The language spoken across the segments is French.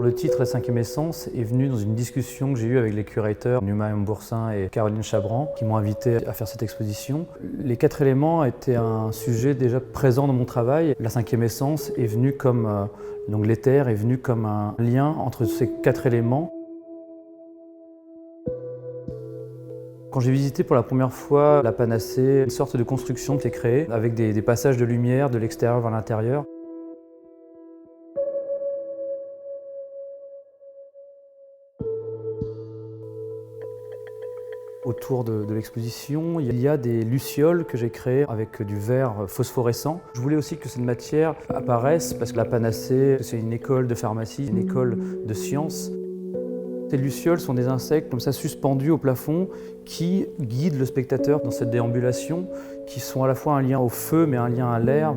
Le titre La cinquième essence est venu dans une discussion que j'ai eue avec les curateurs Numa Mboursin et Caroline Chabran qui m'ont invité à faire cette exposition. Les 4 éléments étaient un sujet déjà présent dans mon travail. La cinquième essence est venue comme, donc l'éther est venu comme un lien entre ces 4 éléments. Quand j'ai visité pour la première fois la Panacée, une sorte de construction qui est créée avec des passages de lumière de l'extérieur vers l'intérieur. Autour de l'exposition, il y a des lucioles que j'ai créées avec du verre phosphorescent. Je voulais aussi que cette matière apparaisse parce que la Panacée, c'est une école de pharmacie, une école de sciences. Ces lucioles sont des insectes comme ça suspendus au plafond qui guident le spectateur dans cette déambulation, qui sont à la fois un lien au feu mais un lien à l'air.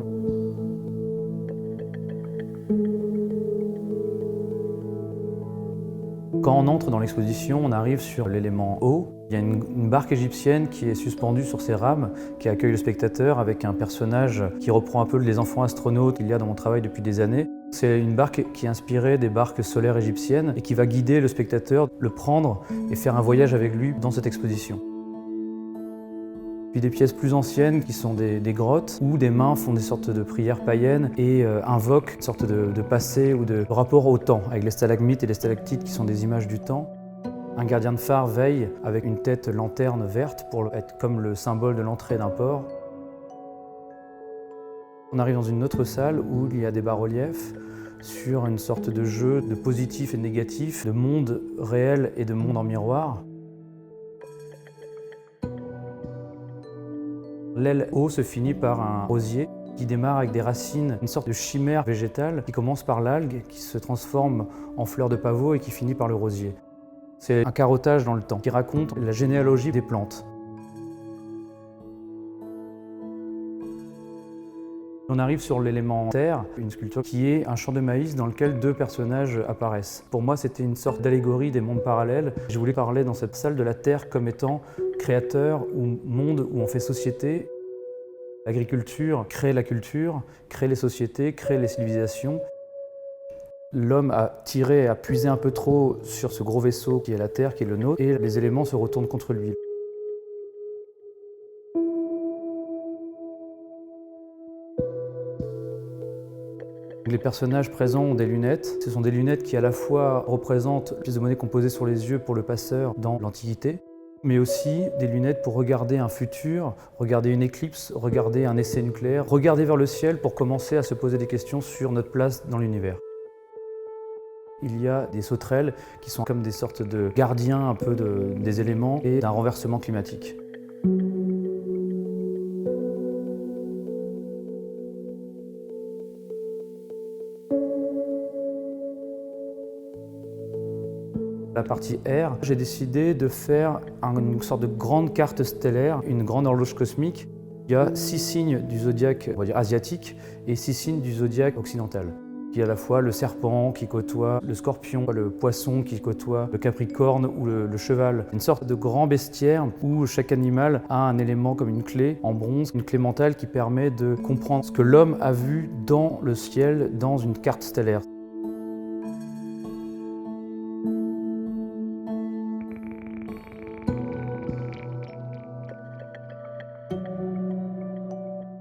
Quand on entre dans l'exposition, on arrive sur l'élément eau. Il y a une barque égyptienne qui est suspendue sur ses rames, qui accueille le spectateur avec un personnage qui reprend un peu les enfants astronautes qu'il y a dans mon travail depuis des années. C'est une barque qui est inspirée des barques solaires égyptiennes et qui va guider le spectateur, le prendre et faire un voyage avec lui dans cette exposition. Puis des pièces plus anciennes qui sont des grottes où des mains font des sortes de prières païennes et invoquent une sorte de passé ou de rapport au temps, avec les stalagmites et les stalactites qui sont des images du temps. Un gardien de phare veille avec une tête lanterne verte pour être comme le symbole de l'entrée d'un port. On arrive dans une autre salle où il y a des bas-reliefs sur une sorte de jeu de positif et de négatif, de monde réel et de monde en miroir. L'aile haut se finit par un rosier qui démarre avec des racines, une sorte de chimère végétale qui commence par l'algue, qui se transforme en fleur de pavot et qui finit par le rosier. C'est un carottage dans le temps qui raconte la généalogie des plantes. On arrive sur l'élément terre, une sculpture qui est un champ de maïs dans lequel 2 personnages apparaissent. Pour moi, c'était une sorte d'allégorie des mondes parallèles. Je voulais parler dans cette salle de la terre comme étant créateur ou monde où on fait société. L'agriculture crée la culture, crée les sociétés, crée les civilisations. L'homme a tiré, a puisé un peu trop sur ce gros vaisseau qui est la terre, qui est le nôtre, et les éléments se retournent contre lui. Les personnages présents ont des lunettes. Ce sont des lunettes qui à la fois représentent une pièce de monnaie qu'on posait sur les yeux pour le passeur dans l'Antiquité, mais aussi des lunettes pour regarder un futur, regarder une éclipse, regarder un essai nucléaire, regarder vers le ciel pour commencer à se poser des questions sur notre place dans l'univers. Il y a des sauterelles qui sont comme des sortes de gardiens un peu des éléments et d'un renversement climatique. La partie air, j'ai décidé de faire une sorte de grande carte stellaire, une grande horloge cosmique. Il y a 6 signes du zodiaque, on va dire asiatique, et 6 signes du zodiaque occidental. Il y a à la fois le serpent qui côtoie le scorpion, le poisson qui côtoie le capricorne ou le cheval. Une sorte de grand bestiaire où chaque animal a un élément comme une clé en bronze, une clé mentale qui permet de comprendre ce que l'homme a vu dans le ciel, dans une carte stellaire.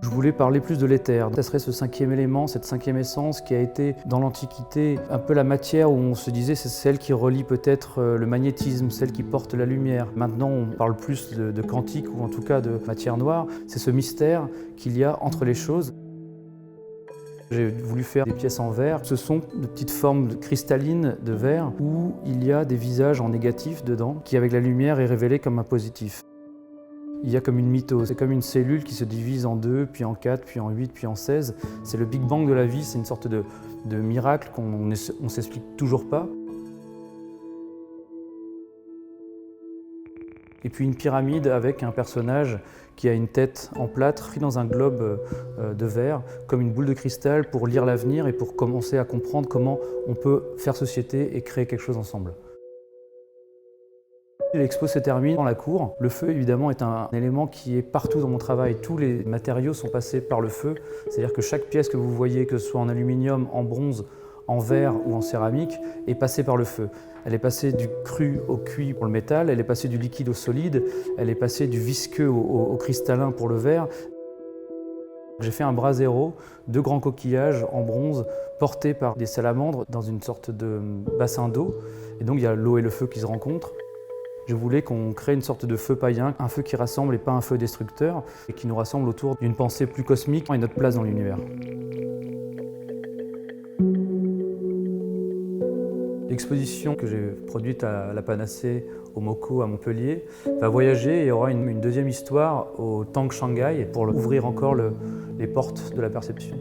Je voulais parler plus de l'éther. Ça serait ce 5e élément, cette 5e essence qui a été dans l'Antiquité un peu la matière où on se disait c'est celle qui relie peut-être le magnétisme, celle qui porte la lumière. Maintenant on parle plus de quantique ou en tout cas de matière noire. C'est ce mystère qu'il y a entre les choses. J'ai voulu faire des pièces en verre. Ce sont de petites formes cristallines de verre où il y a des visages en négatif dedans qui avec la lumière est révélé comme un positif. Il y a comme une mitose, c'est comme une cellule qui se divise en 2, puis en 4, puis en 8, puis en 16. C'est le Big Bang de la vie, c'est une sorte de miracle qu'on ne s'explique toujours pas. Et puis une pyramide avec un personnage qui a une tête en plâtre pris dans un globe de verre, comme une boule de cristal pour lire l'avenir et pour commencer à comprendre comment on peut faire société et créer quelque chose ensemble. L'expo se termine dans la cour. Le feu, évidemment, est un élément qui est partout dans mon travail. Tous les matériaux sont passés par le feu. C'est-à-dire que chaque pièce que vous voyez, que ce soit en aluminium, en bronze, en verre ou en céramique, est passée par le feu. Elle est passée du cru au cuit pour le métal, elle est passée du liquide au solide, elle est passée du visqueux au cristallin pour le verre. J'ai fait un brasero de grands coquillages en bronze portés par des salamandres dans une sorte de bassin d'eau. Et donc il y a l'eau et le feu qui se rencontrent. Je voulais qu'on crée une sorte de feu païen, un feu qui rassemble et pas un feu destructeur, et qui nous rassemble autour d'une pensée plus cosmique et notre place dans l'univers. L'exposition que j'ai produite à la Panacée, au MOCO à Montpellier, va voyager et aura une deuxième histoire au Tang Shanghai pour ouvrir encore les portes de la perception.